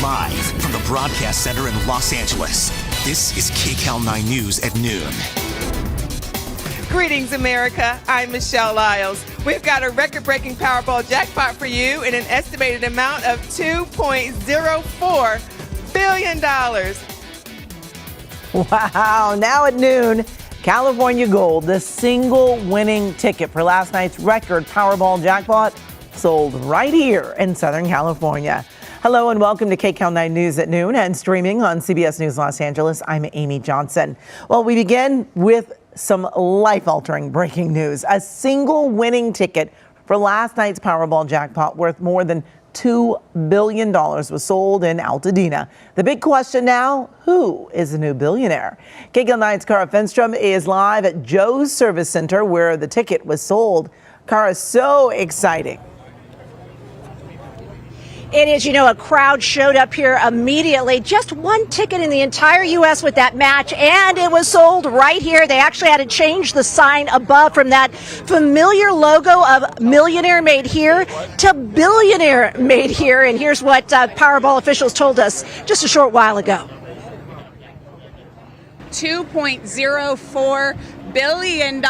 Live from the Broadcast Center in Los Angeles, this is KCAL9 News at noon. Greetings, America. I'm Michelle Lyles. We've got a record-breaking Powerball jackpot for you in an estimated amount of $2.04 billion. Wow. Now at noon, California Gold, the single winning ticket for last night's record Powerball jackpot, sold right here in Southern California. Hello and welcome to KCAL9 News at noon and streaming on CBS News Los Angeles. I'm Amy Johnson. Well, we begin with some life-altering breaking news. A single winning ticket for last night's Powerball jackpot worth more than $2 billion was sold in Altadena. The big question now, who is the new billionaire? KCAL9's Cara Fenstrom is live at Joe's Service Center where the ticket was sold. Cara, so exciting. It is, a crowd showed up here immediately. Just one ticket in the entire U.S. with that match, and it was sold right here. They actually had to change the sign above from that familiar logo of millionaire made here to billionaire made here. And here's what Powerball officials told us just a short while ago. $2.04 billion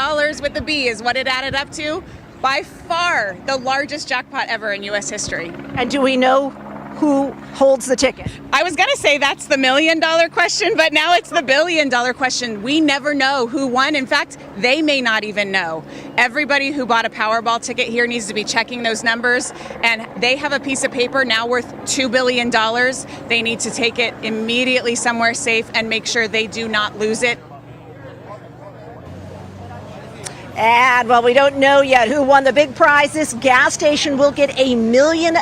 with the B is what it added up to. By far the largest jackpot ever in U.S. history. And do we know who holds the ticket? I was going to say that's the $1 million question, but now it's the $1 billion question. We never know who won. In fact, they may not even know. Everybody who bought a Powerball ticket here needs to be checking those numbers, and they have a piece of paper now worth $2 billion. They need to take it immediately somewhere safe and make sure they do not lose it. And, well, we don't know yet who won the big prize. This gas station will get a $1 million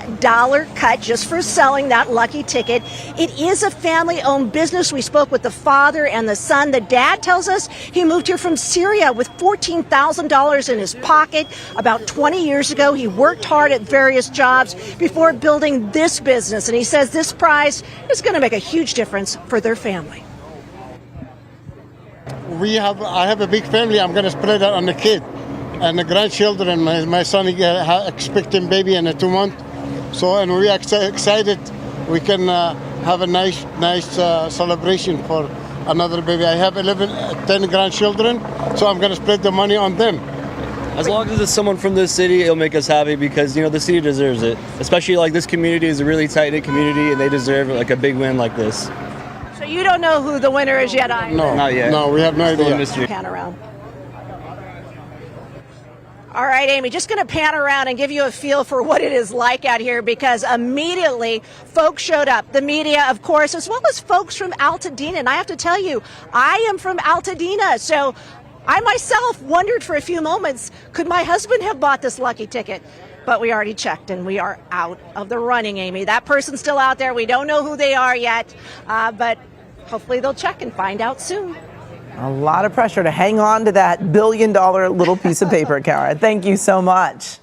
cut just for selling that lucky ticket. It is a family-owned business. We spoke with the father and the son. The dad tells us he moved here from Syria with $14,000 in his pocket. About 20 years ago, he worked hard at various jobs before building this business. And he says this prize is going to make a huge difference for their family. I have a big family. I'm going to spread that on the kid and the grandchildren. My son expecting baby in 2 months. So, and we are excited we can have a nice celebration for another baby. I have 10 grandchildren, so I'm going to spread the money on them. As long as it's someone from this city, it'll make us happy because, the city deserves it. Especially like this community is a really tight-knit community and they deserve like a big win like this. So you don't know who the winner is yet either? No, not yet. No, we have no idea. Pan around. All right, Amy, just going to pan around and give you a feel for what it is like out here because immediately folks showed up. The media, of course, as well as folks from Altadena. And I have to tell you, I am from Altadena. So I myself wondered for a few moments, could my husband have bought this lucky ticket? But we already checked and we are out of the running, Amy. That person's still out there. We don't know who they are yet, but hopefully they'll check and find out soon. A lot of pressure to hang on to that $1 billion little piece of paper, Cara. Thank you so much.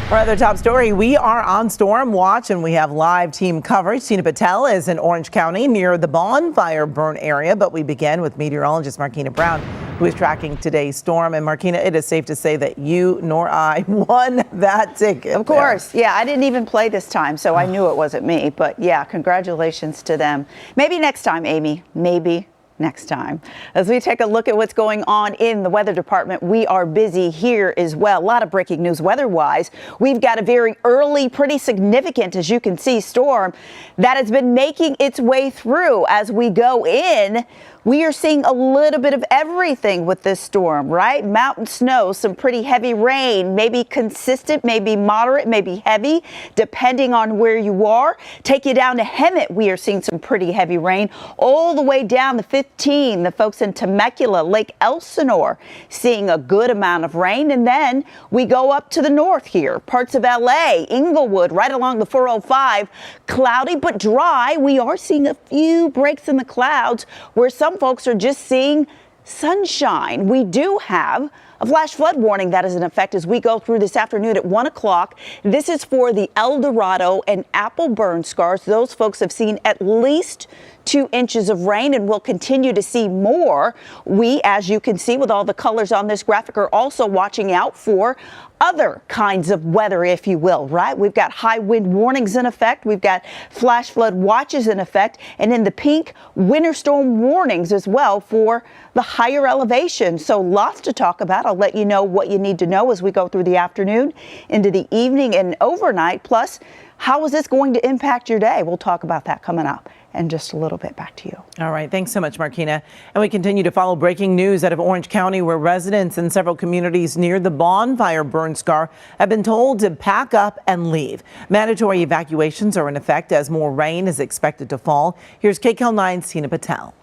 For other top story, we are on storm watch and we have live team coverage. Tina Patel is in Orange County near the bonfire burn area, but we begin with meteorologist Markina Brown, who is tracking today's storm. And Markina, it is safe to say that you nor I won that ticket. Of course. Yeah, I didn't even play this time, so I knew it wasn't me. But yeah, congratulations to them. Maybe next time, Amy. Maybe next time. As we take a look at what's going on in the weather department, we are busy here as well. A lot of breaking news weather-wise. We've got a very early, pretty significant, as you can see, storm that has been making its way through. As we go in, we are seeing a little bit of everything with this storm, right? Mountain snow, some pretty heavy rain, maybe consistent, maybe moderate, maybe heavy, depending on where you are. Take you down to Hemet, we are seeing some pretty heavy rain. All the way down to 15, the folks in Temecula, Lake Elsinore, seeing a good amount of rain. And then we go up to the north here, parts of LA, Inglewood, right along the 405, cloudy but dry. We are seeing a few breaks in the clouds where some folks are just seeing sunshine. We do have a flash flood warning that is in effect as we go through this afternoon at 1 o'clock. This is for the El Dorado and Apple burn scars. Those folks have seen at least 2 inches of rain and will continue to see more. We, as you can see with all the colors on this graphic, are also watching out for other kinds of weather, if you will, right? We've got high wind warnings in effect. We've got flash flood watches in effect. And in the pink, winter storm warnings as well for the higher elevation. So lots to talk about. I'll let you know what you need to know as we go through the afternoon into the evening and overnight. Plus, how is this going to impact your day? We'll talk about that coming up in just a little bit. Back to you. All right. Thanks so much, Markina. And we continue to follow breaking news out of Orange County, where residents in several communities near the bonfire burn scar have been told to pack up and leave. Mandatory evacuations are in effect as more rain is expected to fall. Here's KCAL9's Tina Patel.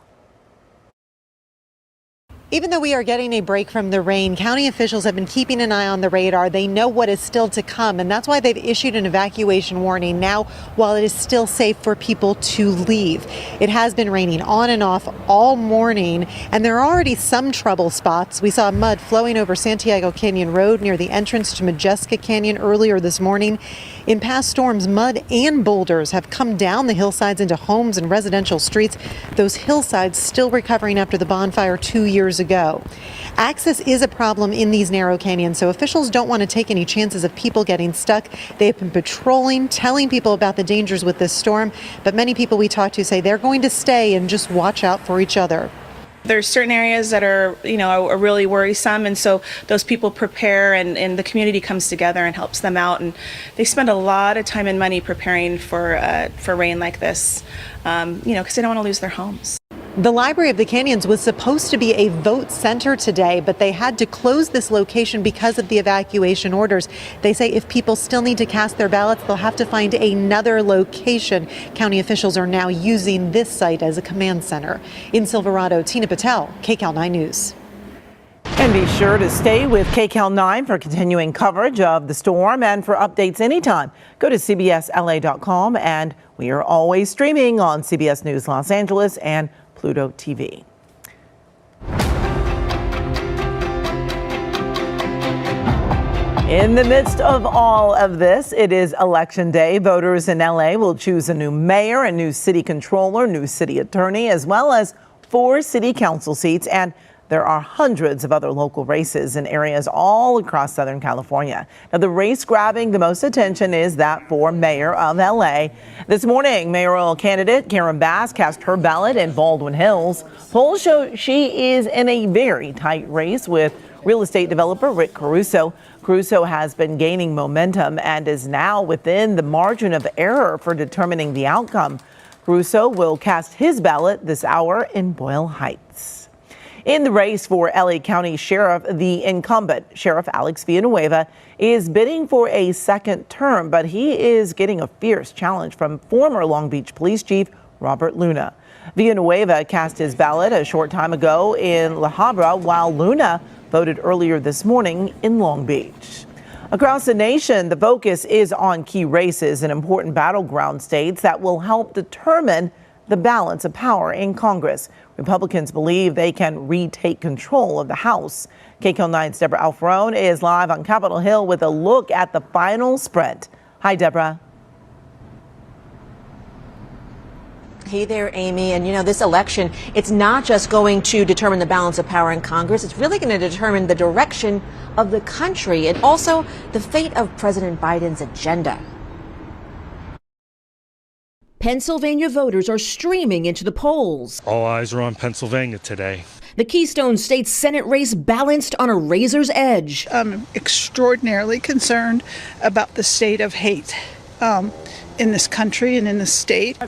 Even though we are getting a break from the rain, county officials have been keeping an eye on the radar. They know what is still to come, and that's why they've issued an evacuation warning now while it is still safe for people to leave. It has been raining on and off all morning, and there are already some trouble spots. We saw mud flowing over Santiago Canyon Road near the entrance to Majeska Canyon earlier this morning. In past storms, mud and boulders have come down the hillsides into homes and residential streets. Those hillsides still recovering after the bonfire 2 years ago. Access is a problem in these narrow canyons, so officials don't want to take any chances of people getting stuck. They have been patrolling, telling people about the dangers with this storm, but many people we talk to say they're going to stay and just watch out for each other. There's certain areas that are really worrisome, and so those people prepare, and the community comes together and helps them out, and they spend a lot of time and money preparing for rain like this, because they don't want to lose their homes. The Library of the Canyons was supposed to be a vote center today, but they had to close this location because of the evacuation orders. They say if people still need to cast their ballots, they'll have to find another location. County officials are now using this site as a command center. In Silverado, Tina Patel, KCAL9 News. And be sure to stay with KCAL9 for continuing coverage of the storm and for updates anytime. Go to CBSLA.com, and we are always streaming on CBS News Los Angeles and Pluto TV. In the midst of all of this, it is Election Day. Voters in LA will choose a new mayor, a new city controller, new city attorney, as well as 4 city council seats. And there are hundreds of other local races in areas all across Southern California. Now, the race grabbing the most attention is that for mayor of LA. This morning, mayoral candidate Karen Bass cast her ballot in Baldwin Hills. Polls show she is in a very tight race with real estate developer Rick Caruso. Caruso has been gaining momentum and is now within the margin of error for determining the outcome. Caruso will cast his ballot this hour in Boyle Heights. In the race for LA County Sheriff, the incumbent, Sheriff Alex Villanueva, is bidding for a second term, but he is getting a fierce challenge from former Long Beach Police Chief Robert Luna. Villanueva cast his ballot a short time ago in La Habra, while Luna voted earlier this morning in Long Beach. Across the nation, the focus is on key races in important battleground states that will help determine the balance of power in Congress. Republicans believe they can retake control of the House. KCAL9's Deborah Alfarone is live on Capitol Hill with a look at the final sprint. Hi, Deborah. Hey there, Amy. And this election, it's not just going to determine the balance of power in Congress. It's really going to determine the direction of the country and also the fate of President Biden's agenda. Pennsylvania voters are streaming into the polls. All eyes are on Pennsylvania today. The Keystone State Senate race balanced on a razor's edge. I'm extraordinarily concerned about the state of hate in this country and in the state.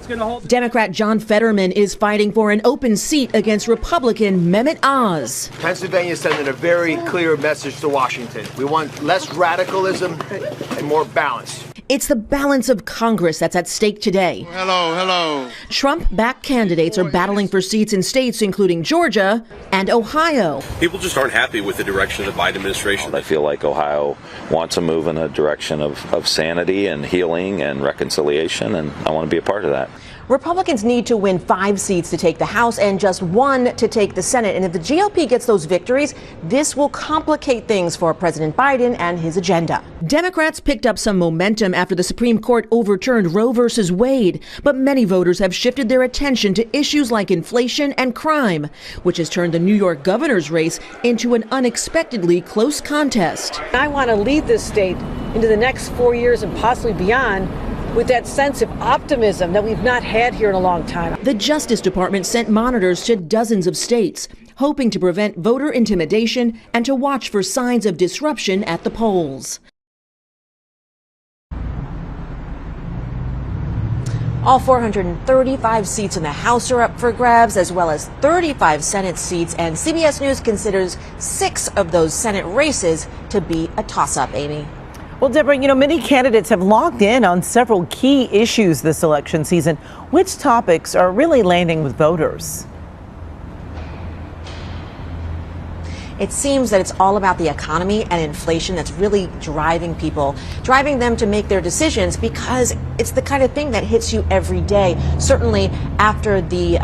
Democrat John Fetterman is fighting for an open seat against Republican Mehmet Oz. Pennsylvania is sending a very clear message to Washington. We want less radicalism and more balance. It's the balance of Congress that's at stake today. Hello. Trump-backed candidates are battling for seats in states including Georgia and Ohio. People just aren't happy with the direction of the Biden administration. I feel like Ohio wants to move in a direction of sanity and healing and reconciliation, and I want to be a part of that. Republicans need to win 5 seats to take the House and just 1 to take the Senate. And if the GOP gets those victories, this will complicate things for President Biden and his agenda. Democrats picked up some momentum after the Supreme Court overturned Roe v. Wade, but many voters have shifted their attention to issues like inflation and crime, which has turned the New York governor's race into an unexpectedly close contest. I want to lead this state into the next 4 years and possibly beyond with that sense of optimism that we've not had here in a long time. The Justice Department sent monitors to dozens of states, hoping to prevent voter intimidation and to watch for signs of disruption at the polls. All 435 seats in the House are up for grabs, as well as 35 Senate seats, and CBS News considers 6 of those Senate races to be a toss-up, Amy. Well, Deborah, many candidates have locked in on several key issues this election season. Which topics are really landing with voters? It seems that it's all about the economy and inflation that's really driving people, driving them to make their decisions, because it's the kind of thing that hits you every day. Certainly after the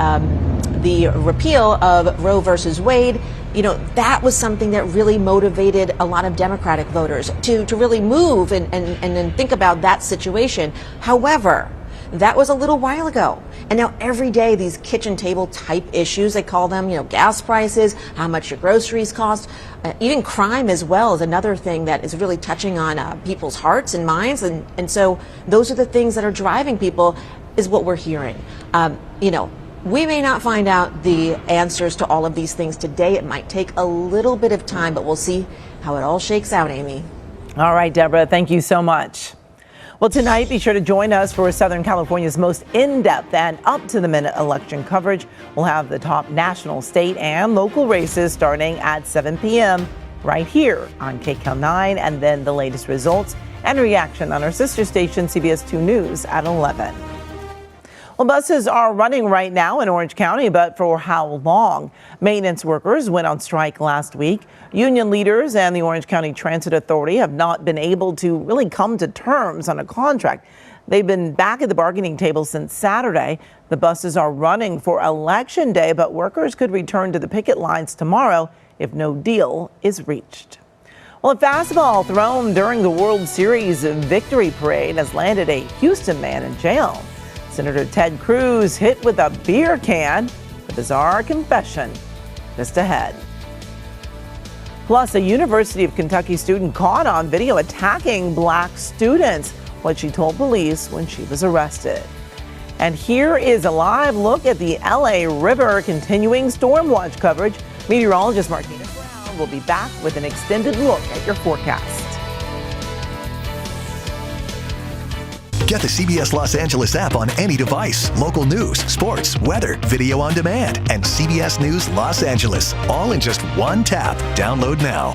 repeal of Roe versus Wade, that was something that really motivated a lot of Democratic voters to really move and think about that situation. However, that was a little while ago. And now every day these kitchen table type issues, they call them, gas prices, how much your groceries cost, even crime as well is another thing that is really touching on people's hearts and minds. And so those are the things that are driving people, is what we're hearing. We may not find out the answers to all of these things today. It might take a little bit of time, but we'll see how it all shakes out, Amy. All right, Deborah, thank you so much. Well, tonight, be sure to join us for Southern California's most in-depth and up-to-the-minute election coverage. We'll have the top national, state, and local races starting at 7 p.m. right here on KCAL9, and then the latest results and reaction on our sister station, CBS 2 News, at 11. Well, buses are running right now in Orange County, but for how long? Maintenance workers went on strike last week. Union leaders and the Orange County Transit Authority have not been able to really come to terms on a contract. They've been back at the bargaining table since Saturday. The buses are running for Election Day, but workers could return to the picket lines tomorrow if no deal is reached. Well, a fastball thrown during the World Series victory parade has landed a Houston man in jail. Senator Ted Cruz hit with a beer can. The bizarre confession just ahead. Plus, a University of Kentucky student caught on video attacking black students, what she told police when she was arrested. And here is a live look at the LA River continuing storm watch coverage. Meteorologist Martina Brown will be back with an extended look at your forecast. Get the CBS Los Angeles app on any device. Local news, sports, weather, video on demand, and CBS News Los Angeles, all in just one tap. Download now.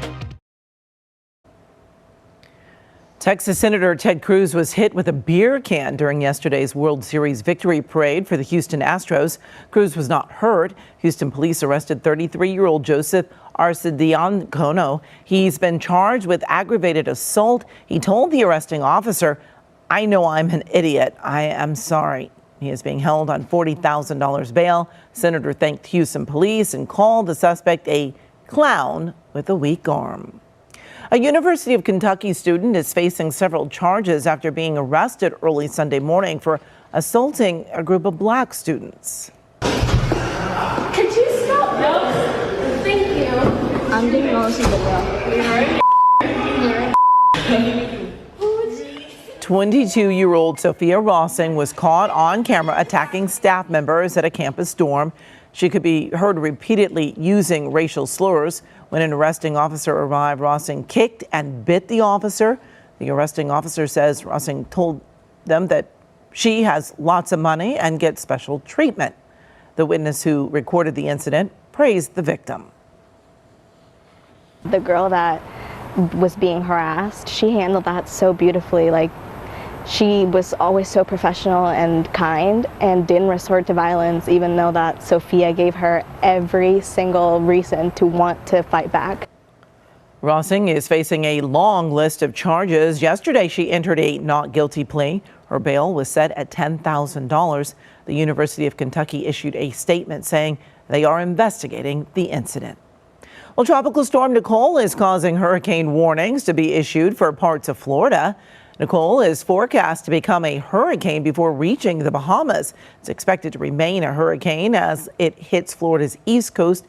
Texas Senator Ted Cruz was hit with a beer can during yesterday's World Series victory parade for the Houston Astros. Cruz was not hurt. Houston police arrested 33-year-old Joseph Arcidiacono. He's been charged with aggravated assault. He told the arresting officer, "I know I'm an idiot. I am sorry." He is being held on $40,000 bail. Senator thanked Houston police and called the suspect a clown with a weak arm. A University of Kentucky student is facing several charges after being arrested early Sunday morning for assaulting a group of black students. Could you stop those? Thank you. I'm doing most of the 22-year-old Sophia Rossing was caught on camera attacking staff members at a campus dorm. She could be heard repeatedly using racial slurs. When an arresting officer arrived, Rossing kicked and bit the officer. The arresting officer says Rossing told them that she has lots of money and gets special treatment. The witness who recorded the incident praised the victim. The girl that was being harassed, she handled that so beautifully. She was always so professional and kind and didn't resort to violence, even though that Sophia gave her every single reason to want to fight back. Rossing is facing a long list of charges. Yesterday, she entered a not guilty plea. Her bail was set at $10,000. The University of Kentucky issued a statement saying they are investigating the incident. Well, Tropical Storm Nicole is causing hurricane warnings to be issued for parts of Florida. Nicole is forecast to become a hurricane before reaching the Bahamas. It's expected to remain a hurricane as it hits Florida's east coast,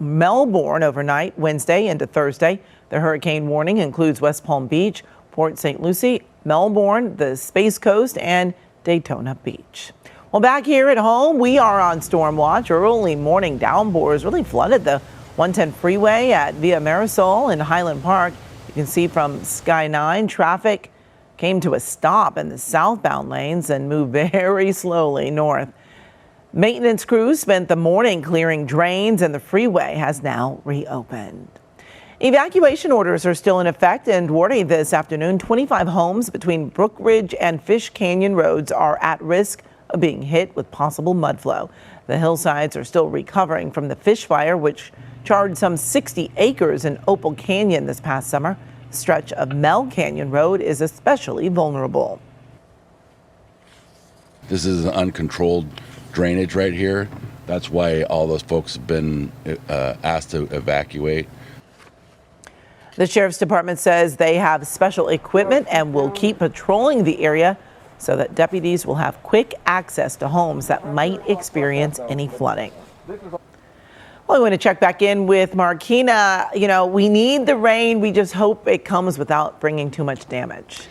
Melbourne overnight, Wednesday into Thursday. The hurricane warning includes West Palm Beach, Port St. Lucie, Melbourne, the Space Coast, and Daytona Beach. Well, back here at home, we are on storm watch. Early morning downpours really flooded the 110 freeway at Via Marisol in Highland Park. You can see from KCAL9, traffic came to a stop in the southbound lanes and moved very slowly north. Maintenance crews spent the morning clearing drains, and the freeway has now reopened. Evacuation orders are still in effect in Duarte this afternoon. 25 homes between Brook Ridge and Fish Canyon roads are at risk of being hit with possible mud flow. The hillsides are still recovering from the fish fire, which charred some 60 acres in Opal Canyon this past summer. The stretch of Mel Canyon Road is especially vulnerable. This is an uncontrolled drainage right here. That's why all those folks have been asked to evacuate. The Sheriff's Department says they have special equipment and will keep patrolling the area so that deputies will have quick access to homes that might experience any flooding. Well, I want to check back in with Markina. You know, we need the rain. We just hope it comes without bringing too much damage.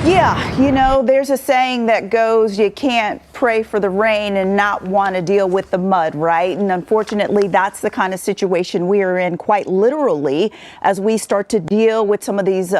Yeah, you know, there's a saying that goes, you can't pray for the rain and not want to deal with the mud, right? And unfortunately, that's the kind of situation we are in, quite literally, as we start to deal with some of these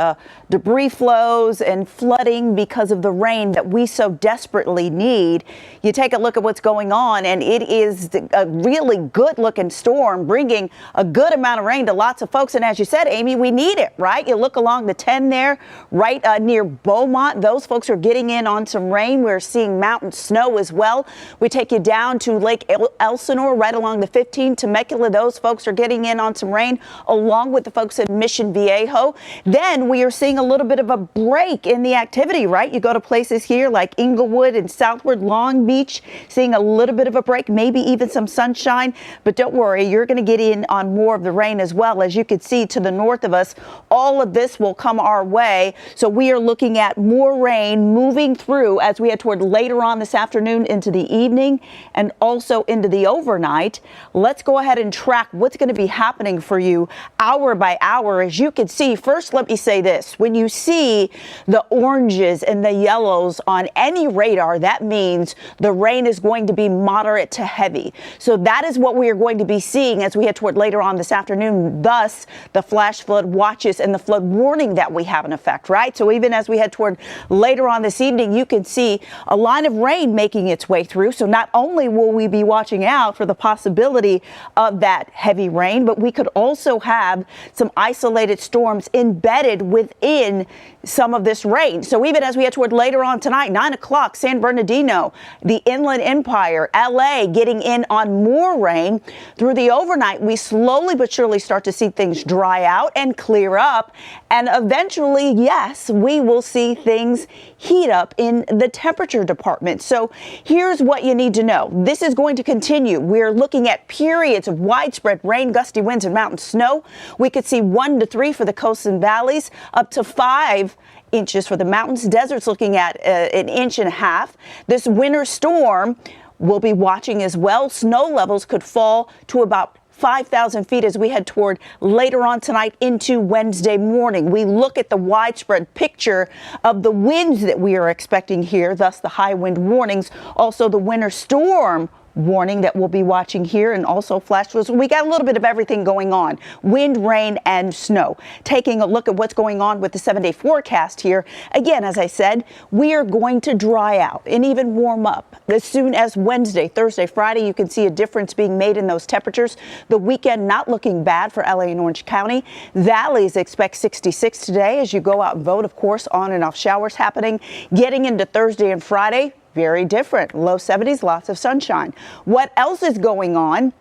debris flows and flooding because of the rain that we so desperately need. You take a look at what's going on, and it is a really good looking storm, bringing a good amount of rain to lots of folks. And as you said, Amy, we need it, right? You look along the 10 there, right near Beaumont. Those folks are getting in on some rain. We're seeing mountain snow as well. We take you down to Lake Elsinore, right along the 15, Temecula. Those folks are getting in on some rain, along with the folks in Mission Viejo. Then we are seeing a little bit of a break in the activity, right? You go to places here like Inglewood and southward Long Beach, seeing a little bit of a break, maybe even some sunshine. But don't worry, you're going to get in on more of the rain as well. As you can see to the north of us, all of this will come our way. So we are looking at more rain moving through as we head toward later on this afternoon into the evening and also into the overnight. Let's go ahead and track what's going to be happening for you hour by hour. As you can see, first let me say this. When you see the oranges and the yellows on any radar, that means the rain is going to be moderate to heavy. So that is what we are going to be seeing as we head toward later on this afternoon. Thus, the flash flood watches and the flood warning that we have in effect, right? So even as we head toward later on this evening, you can see a line of rain making its way through. So not only will we be watching out for the possibility of that heavy rain, but we could also have some isolated storms embedded within some of this rain. So even as we head toward later on tonight, 9 o'clock, San Bernardino, the Inland Empire, LA getting in on more rain. Through the overnight, we slowly but surely start to see things dry out and clear up. And eventually, yes, we will see things heat up in the temperature department. So here's what you need to know. This is going to continue. We're looking at periods of widespread rain, gusty winds, and mountain snow. We could see 1 to 3 for the coasts and valleys, up to 5 inches for the mountains. Deserts looking at 1.5 inches. This winter storm we'll be watching as well. Snow levels could fall to about 5,000 feet as we head toward later on tonight into Wednesday morning. We look at the widespread picture of the winds that we are expecting here, thus the high wind warnings, also the winter storm warning that we'll be watching here, and also flash floods. We got a little bit of everything going on: wind, rain, and snow. Taking a look at what's going on with the 7-day forecast here. Again, as I said, we are going to dry out and even warm up as soon as Wednesday, Thursday, Friday. You can see a difference being made in those temperatures. The weekend not looking bad for LA and Orange County. Valleys expect 66 today as you go out and vote. Of course, on and off showers happening. Getting into Thursday and Friday, very different. Low 70s, lots of sunshine. What else is going on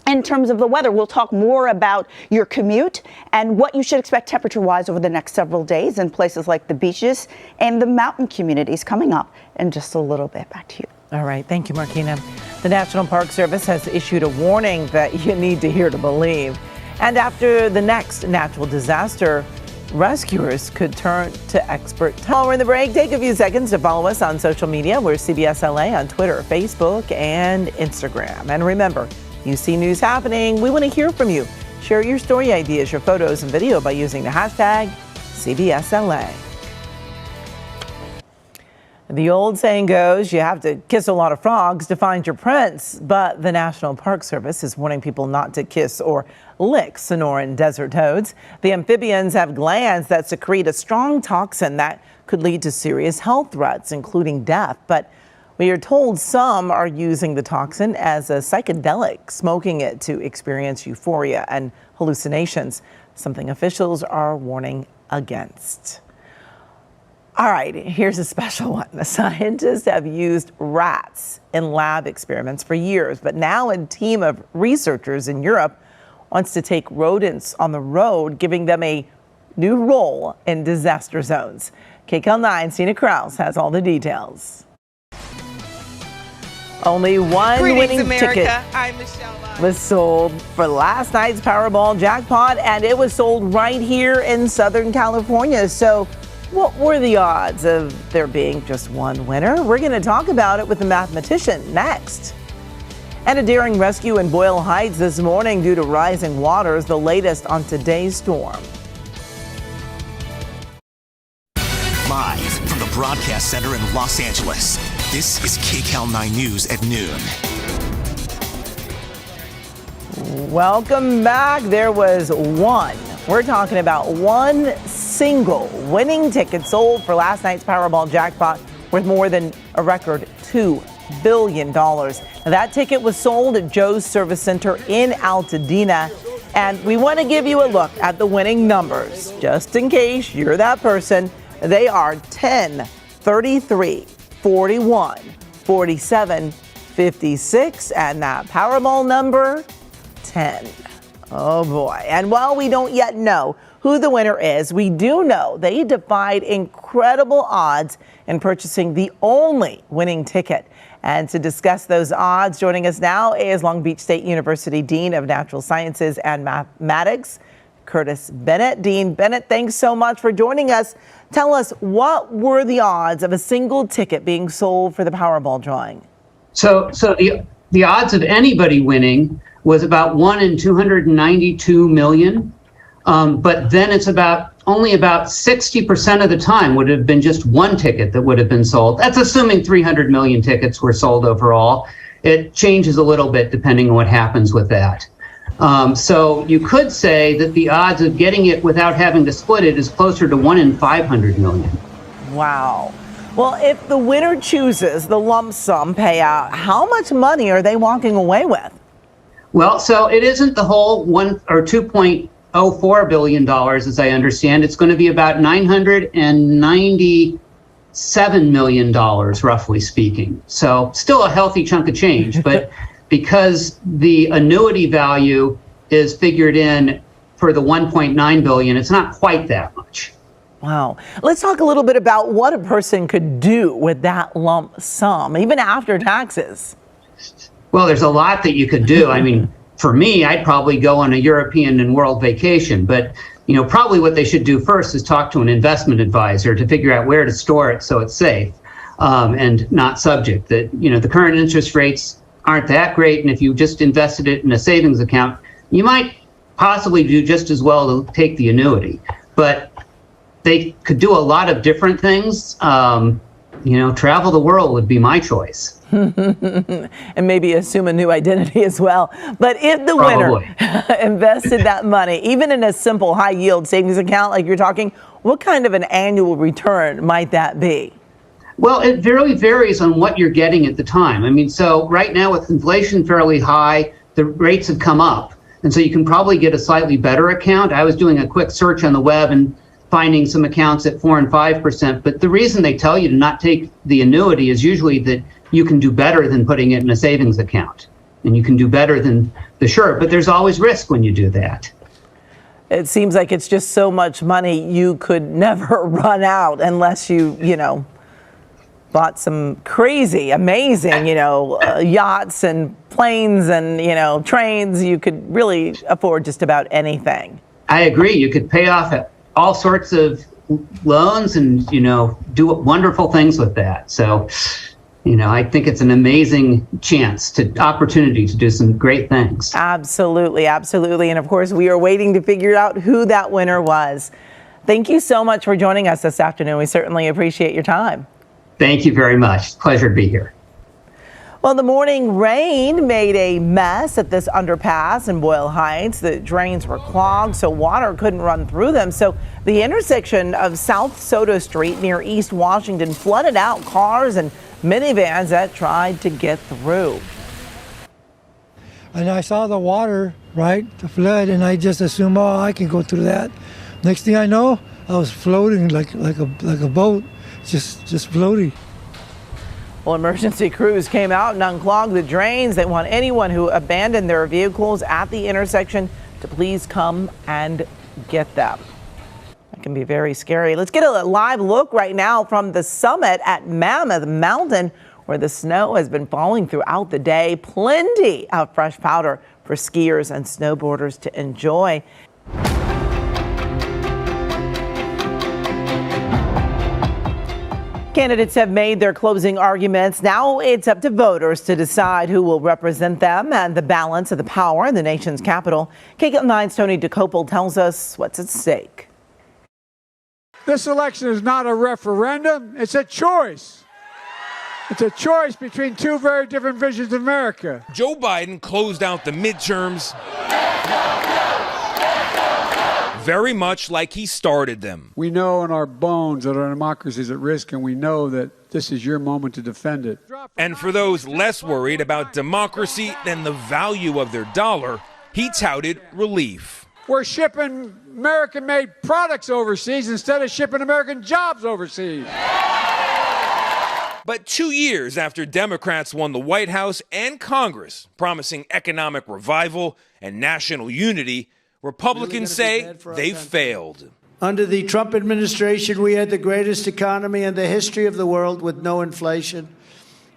in terms of the weather? We'll talk more about your commute and what you should expect temperature-wise over the next several days in places like the beaches and the mountain communities coming up in just a little bit. Back to you. All right. Thank you, Markina. The National Park Service has issued a warning that you need to hear to believe. And after the next natural disaster, rescuers could turn to expert. While we're in the break, take a few seconds to follow us on social media. We're CBS LA on Twitter, Facebook, and Instagram. And remember, you see news happening, we want to hear from you. Share your story ideas, your photos, and video by using the hashtag CBSLA. The old saying goes, you have to kiss a lot of frogs to find your prince, but the National Park Service is warning people not to kiss or lick Sonoran desert toads. The amphibians have glands that secrete a strong toxin that could lead to serious health threats, including death. But we are told some are using the toxin as a psychedelic, smoking it to experience euphoria and hallucinations, something officials are warning against. All right, here's a special one. The scientists have used rats in lab experiments for years, but now a team of researchers in Europe wants to take rodents on the road, giving them a new role in disaster zones. KCAL9 Sina Kraus has all the details. Only one winning ticket was sold for last night's Powerball jackpot, and it was sold right here in Southern California. So what were the odds of there being just one winner? We're going to talk about it with a mathematician next. And a daring rescue in Boyle Heights this morning due to rising waters, the latest on today's storm. Live from the Broadcast Center in Los Angeles, this is KCAL9 News at noon. Welcome back. There was one. We're talking about one single winning ticket sold for last night's Powerball jackpot worth more than a record $2 billion. That ticket was sold at Joe's Service Center in Altadena. And we want to give you a look at the winning numbers, just in case you're that person. They are 10, 33, 41, 47, 56, and that Powerball number, 10. Oh boy. And while we don't yet know who the winner is, we do know they defied incredible odds in purchasing the only winning ticket. And to discuss those odds, joining us now is Long Beach State University Dean of Natural Sciences and Mathematics, Curtis Bennett. Dean Bennett, thanks so much for joining us. Tell us, what were the odds of a single ticket being sold for the Powerball drawing? So the odds of anybody winning was about 1 in 292 million. But then it's only about 60% of the time would have been just one ticket that would have been sold. That's assuming 300 million tickets were sold overall. It changes a little bit depending on what happens with that. So you could say that the odds of getting it without having to split it is closer to 1 in 500 million. Wow. Well, if the winner chooses the lump sum payout, how much money are they walking away with? Well, so it isn't the whole $2.04 billion, as I understand. It's going to be about $997 million, roughly speaking. So still a healthy chunk of change, but because the annuity value is figured in for the $1.9 billion, it's not quite that much. Wow. Let's talk a little bit about what a person could do with that lump sum, even after taxes. Well, there's a lot that you could do. I mean, for me, I'd probably go on a European and world vacation, but probably what they should do first is talk to an investment advisor to figure out where to store it so it's safe and not subject. That the current interest rates aren't that great, and if you just invested it in a savings account, you might possibly do just as well to take the annuity. But they could do a lot of different things. Travel the world would be my choice. And maybe assume a new identity as well. But if the winner invested that money, even in a simple high yield savings account like you're talking, what kind of an annual return might that be? Well, it really varies on what you're getting at the time. I mean, so right now with inflation fairly high, the rates have come up. And so you can probably get a slightly better account. I was doing a quick search on the web and finding some accounts at 4 and 5%. But the reason they tell you to not take the annuity is usually that you can do better than putting it in a savings account. And you can do better than the short, but there's always risk when you do that. It seems like it's just so much money you could never run out unless you bought some crazy, amazing, yachts and planes and, trains. You could really afford just about anything. I agree. You could pay off all sorts of loans and, do wonderful things with that. So, I think it's an amazing opportunity to do some great things. Absolutely, absolutely. And of course, we are waiting to figure out who that winner was. Thank you so much for joining us this afternoon. We certainly appreciate your time. Thank you very much. Pleasure to be here. Well, the morning rain made a mess at this underpass in Boyle Heights. The drains were clogged, so water couldn't run through them. So the intersection of South Soto Street near East Washington flooded out cars and minivans that tried to get through. And I saw the water, the flood, and I just assumed, I can go through that. Next thing I know, I was floating like a boat, just floating. Well, emergency crews came out and unclogged the drains. They want anyone who abandoned their vehicles at the intersection to please come and get them. That can be very scary. Let's get a live look right now from the summit at Mammoth Mountain, where the snow has been falling throughout the day. Plenty of fresh powder for skiers and snowboarders to enjoy. Candidates have made their closing arguments. Now it's up to voters to decide who will represent them and the balance of the power in the nation's capital. KCAL9's Tony DeCopel tells us what's at stake. This election is not a referendum, it's a choice. It's a choice between two very different visions of America. Joe Biden closed out the midterms very much like he started them. We know in our bones that our democracy is at risk, and we know that this is your moment to defend it. And for those less worried about democracy than the value of their dollar, he touted relief. We're shipping American-made products overseas instead of shipping American jobs overseas. But 2 years after Democrats won the White House and Congress, promising economic revival and national unity, Republicans say they've failed. Under the Trump administration, we had the greatest economy in the history of the world with no inflation.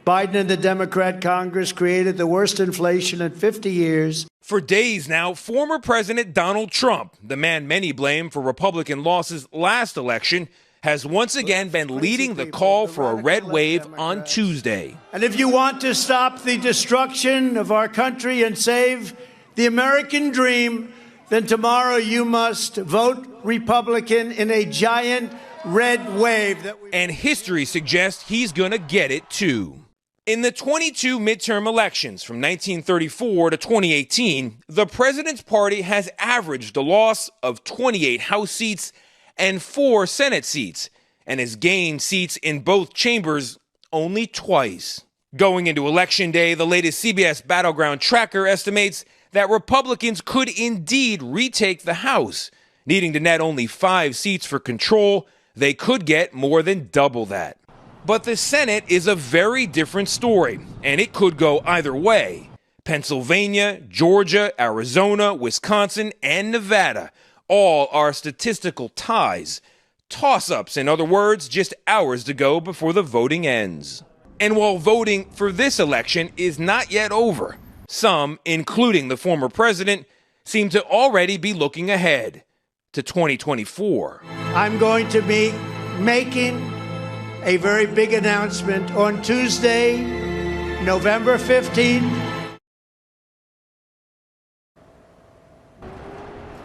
Biden and the Democrat Congress created the worst inflation in 50 years. For days now, former President Donald Trump, the man many blame for Republican losses last election, has once again been leading the call for a red wave on Tuesday. And if you want to stop the destruction of our country and save the American dream, then tomorrow you must vote Republican in a giant red wave. And history suggests he's going to get it too. In the 22 midterm elections from 1934 to 2018, the president's party has averaged a loss of 28 House seats and 4 Senate seats, and has gained seats in both chambers only twice. Going into Election Day, the latest CBS Battleground Tracker estimates that Republicans could indeed retake the House. Needing to net only 5 seats for control, they could get more than double that. But the Senate is a very different story, and it could go either way. Pennsylvania, Georgia, Arizona, Wisconsin, and Nevada all are statistical ties. Toss-ups, in other words, just hours to go before the voting ends. And while voting for this election is not yet over, some, including the former president, seem to already be looking ahead to 2024. I'm going to be making a very big announcement on Tuesday, November 15th.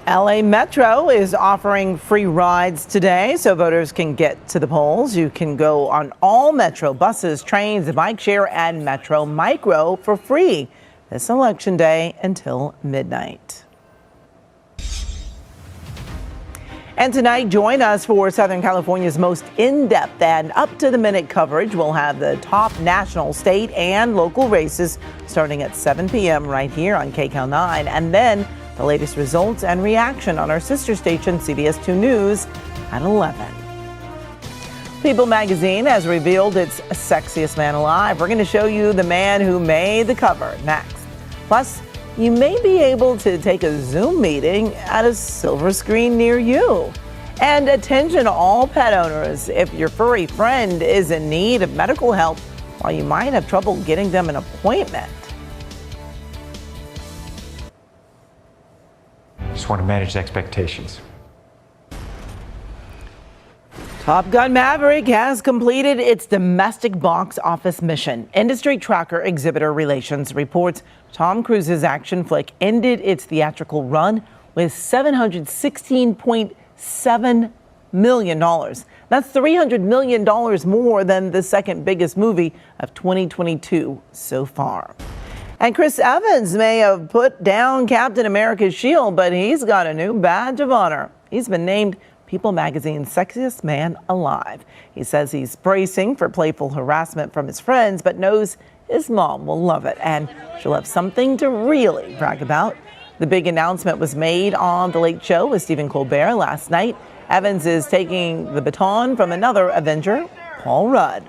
LA Metro is offering free rides today so voters can get to the polls. You can go on all Metro buses, trains, bike share, and Metro Micro for free this election day until midnight. And tonight, join us for Southern California's most in-depth and up-to-the-minute coverage. We'll have the top national, state, and local races starting at 7 p.m. right here on KCAL9. And then the latest results and reaction on our sister station, CBS 2 News, at 11. People magazine has revealed its sexiest man alive. We're going to show you the man who made the cover next. Plus, you may be able to take a Zoom meeting at a silver screen near you. And attention all pet owners, if your furry friend is in need of medical help, while you might have trouble getting them an appointment. Just want to manage expectations. Top Gun Maverick has completed its domestic box office mission. Industry tracker Exhibitor Relations reports Tom Cruise's action flick ended its theatrical run with $716.7 million. That's $300 million more than the second biggest movie of 2022 so far. And Chris Evans may have put down Captain America's shield, but he's got a new badge of honor. He's been named People Magazine's Sexiest Man Alive. He says he's bracing for playful harassment from his friends, but knows his mom will love it and she'll have something to really brag about. The big announcement was made on The Late Show with Stephen Colbert last night. Evans is taking the baton from another Avenger, Paul Rudd.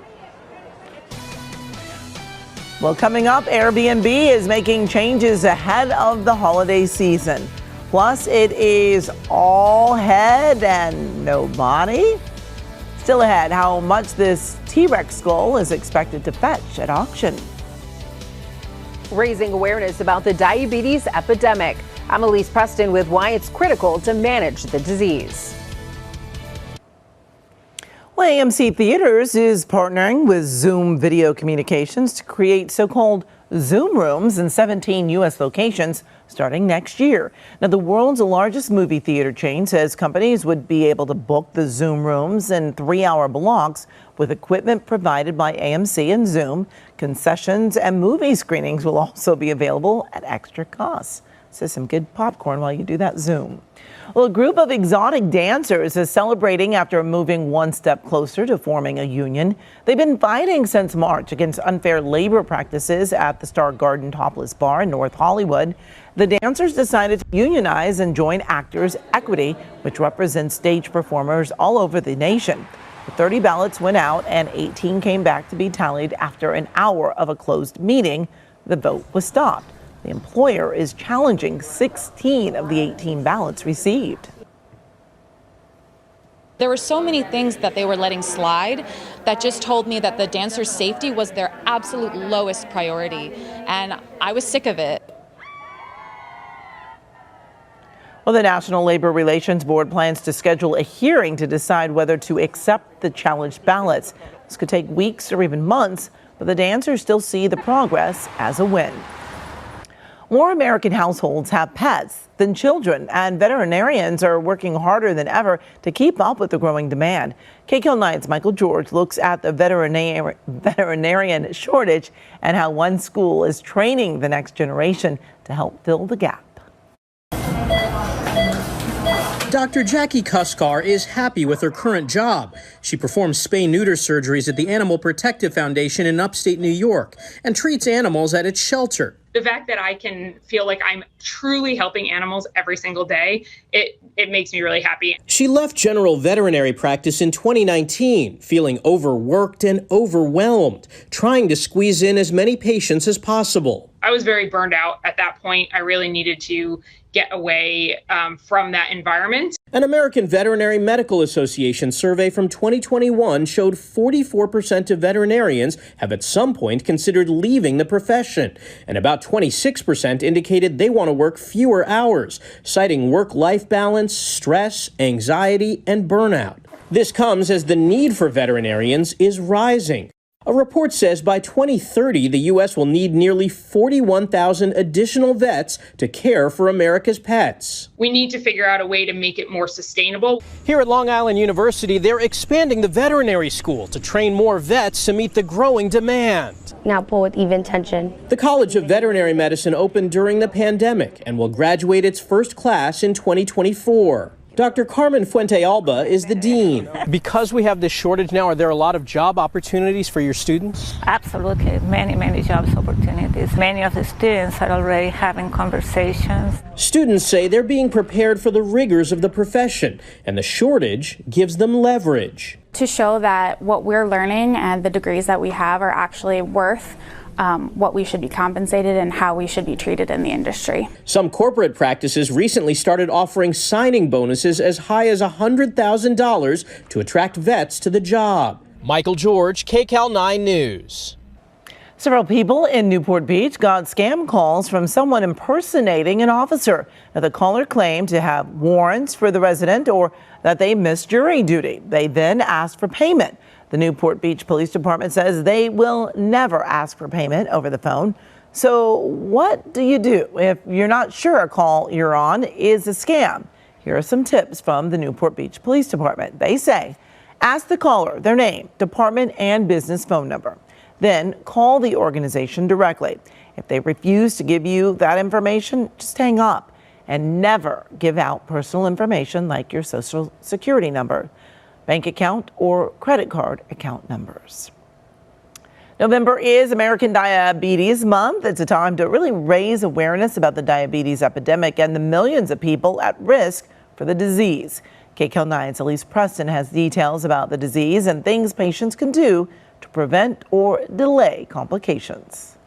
Well, coming up, Airbnb is making changes ahead of the holiday season. Plus, it is all head and no body. Still ahead, how much this T-Rex skull is expected to fetch at auction. Raising awareness about the diabetes epidemic. I'm Elise Preston with why it's critical to manage the disease. Well, AMC Theaters is partnering with Zoom Video Communications to create so-called Zoom rooms in 17 U.S. locations starting next year. Now, the world's largest movie theater chain says companies would be able to book the Zoom rooms in 3-hour blocks with equipment provided by AMC and Zoom. Concessions and movie screenings will also be available at extra costs. So some good popcorn while you do that Zoom. Well, a group of exotic dancers is celebrating after moving one step closer to forming a union. They've been fighting since March against unfair labor practices at the Star Garden Topless Bar in North Hollywood. The dancers decided to unionize and join Actors Equity, which represents stage performers all over the nation. 30 ballots went out and 18 came back to be tallied after an hour of a closed meeting. The vote was stopped. The employer is challenging 16 of the 18 ballots received. There were so many things that they were letting slide that just told me that the dancers' safety was their absolute lowest priority, and I was sick of it. Well, the National Labor Relations Board plans to schedule a hearing to decide whether to accept the challenged ballots. This could take weeks or even months, but the dancers still see the progress as a win. More American households have pets than children, and veterinarians are working harder than ever to keep up with the growing demand. KCAL9's Michael George looks at the veterinarian shortage and how one school is training the next generation to help fill the gap. Dr. Jackie Kuskar is happy with her current job. She performs spay-neuter surgeries at the Animal Protective Foundation in upstate New York and treats animals at its shelter. The fact that I can feel like I'm truly helping animals every single day, it makes me really happy. She left general veterinary practice in 2019, feeling overworked and overwhelmed, trying to squeeze in as many patients as possible. I was very burned out at that point. I really needed to get away from that environment. An American Veterinary Medical Association survey from 2021 showed 44% of veterinarians have at some point considered leaving the profession, and about 26% indicated they want to work fewer hours, citing work-life balance, stress, anxiety, and burnout. This comes as the need for veterinarians is rising. A report says by 2030, the U.S. will need nearly 41,000 additional vets to care for America's pets. We need to figure out a way to make it more sustainable. Here at Long Island University, they're expanding the veterinary school to train more vets to meet the growing demand. Now pull with even tension. The College of Veterinary Medicine opened during the pandemic and will graduate its first class in 2024. Dr. Carmen Fuente-Alba is the dean. Because we have this shortage now, are there a lot of job opportunities for your students? Absolutely, many jobs opportunities. Many of the students are already having conversations. Students say they're being prepared for the rigors of the profession, and the shortage gives them leverage. To show that what we're learning and the degrees that we have are actually worth what we should be compensated and how we should be treated in the industry. Some corporate practices recently started offering signing bonuses as high as $100,000 to attract vets to the job. Michael George, KCAL9 News. Several people in Newport Beach got scam calls from someone impersonating an officer. Now, the caller claimed to have warrants for the resident or that they missed jury duty. They then asked for payment. The Newport Beach Police Department says they will never ask for payment over the phone. So what do you do if you're not sure a call you're on is a scam? Here are some tips from the Newport Beach Police Department. They say, ask the caller their name, department, and business phone number. Then call the organization directly. If they refuse to give you that information, just hang up and never give out personal information like your social security number, bank account, or credit card account numbers. November is American Diabetes Month. It's a time to really raise awareness about the diabetes epidemic and the millions of people at risk for the disease. KCAL9's Elise Preston has details about the disease and things patients can do to prevent or delay complications.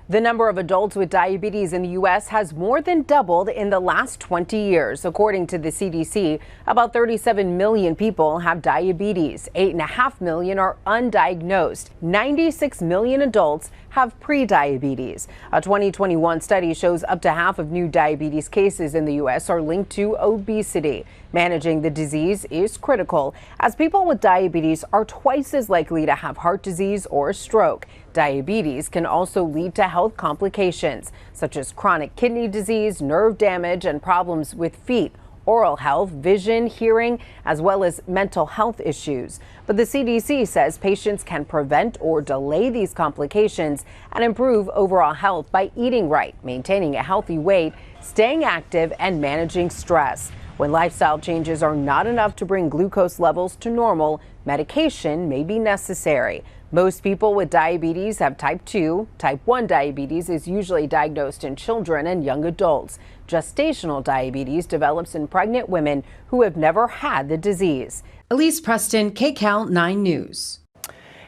The number of adults with diabetes in the U.S. has more than doubled in the last 20 years. According to the CDC, about 37 million people have diabetes. 8.5 million are undiagnosed. 96 million adults have prediabetes. A 2021 study shows up to half of new diabetes cases in the U.S. are linked to obesity. Managing the disease is critical, as people with diabetes are twice as likely to have heart disease or stroke. Diabetes can also lead to health complications, such as chronic kidney disease, nerve damage, and problems with feet, oral health, vision, hearing, as well as mental health issues. But the CDC says patients can prevent or delay these complications and improve overall health by eating right, maintaining a healthy weight, staying active, and managing stress. When lifestyle changes are not enough to bring glucose levels to normal, medication may be necessary. Most people with diabetes have type 2. Type 1 diabetes is usually diagnosed in children and young adults. Gestational diabetes develops in pregnant women who have never had the disease. Elise Preston, KCAL9 News.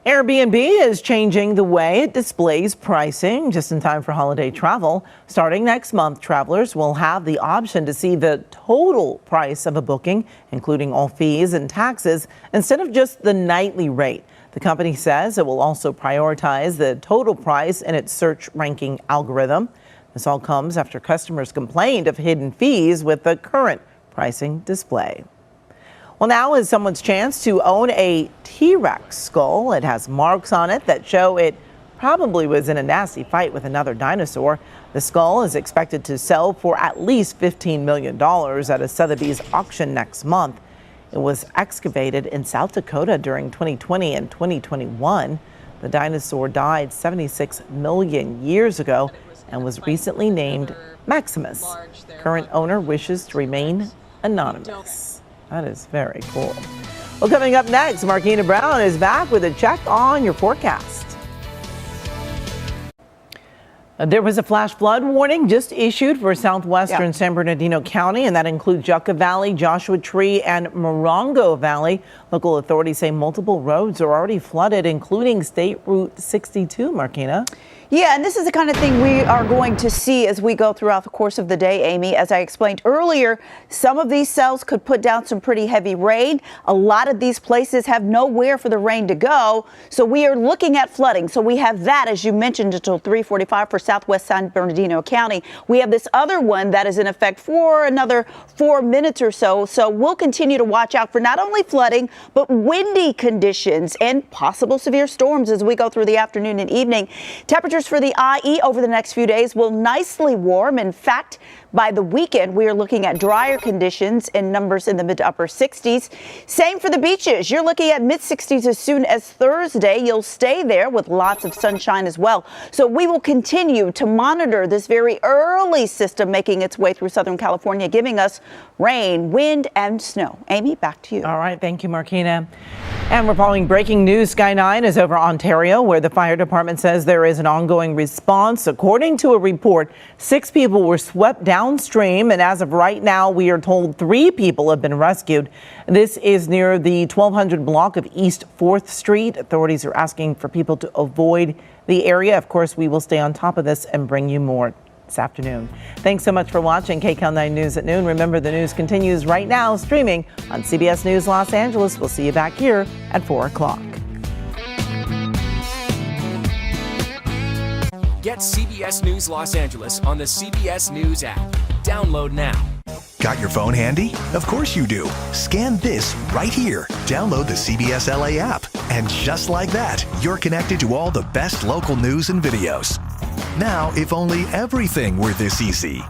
Airbnb is changing the way it displays pricing just in time for holiday travel. Starting next month, travelers will have the option to see the total price of a booking, including all fees and taxes, instead of just the nightly rate. The company says it will also prioritize the total price in its search ranking algorithm. This all comes after customers complained of hidden fees with the current pricing display. Well, now is someone's chance to own a T-Rex skull. It has marks on it that show it probably was in a nasty fight with another dinosaur. The skull is expected to sell for at least $15 million at a Sotheby's auction next month. It was excavated in South Dakota during 2020 and 2021. The dinosaur died 76 million years ago and was recently named Maximus. Current owner wishes to remain anonymous. That is very cool. Well, coming up next, Markina Brown is back with a check on your forecast. There was a flash flood warning just issued for southwestern San Bernardino County, and that includes Yucca Valley, Joshua Tree, and Morongo Valley. Local authorities say multiple roads are already flooded, including State Route 62, Markina. Yeah, and this is the kind of thing we are going to see as we go throughout the course of the day, Amy. As I explained earlier, some of these cells could put down some pretty heavy rain. A lot of these places have nowhere for the rain to go, so we are looking at flooding. So we have that, as you mentioned, until 3:45 for southwest San Bernardino County. We have this other one that is in effect for another 4 minutes or so. So we'll continue to watch out for not only flooding, but windy conditions and possible severe storms as we go through the afternoon and evening. Temperatures for the IE over the next few days will nicely warm. In fact, by the weekend, we are looking at drier conditions and numbers in the mid to upper 60s. Same for the beaches. You're looking at mid 60s as soon as Thursday. You'll stay there with lots of sunshine as well. So we will continue to monitor this very early system making its way through Southern California, giving us rain, wind, and snow. Amy, back to you. All right. Thank you, Markina. And we're following breaking news. Sky 9 is over Ontario, where the fire department says there is an ongoing response. According to a report, 6 people were swept downstream, and as of right now, we are told 3 people have been rescued. This is near the 1200 block of East 4th Street. Authorities are asking for people to avoid the area. Of course, we will stay on top of this and bring you more this afternoon. Thanks so much for watching KCAL9 News at Noon. Remember, the news continues right now, streaming on CBS News Los Angeles. We'll see you back here at 4 o'clock. Get CBS News Los Angeles on the CBS News app. Download now. Got your phone handy? Of course you do. Scan this right here. Download the CBS LA app. And just like that, you're connected to all the best local news and videos. Now, if only everything were this easy.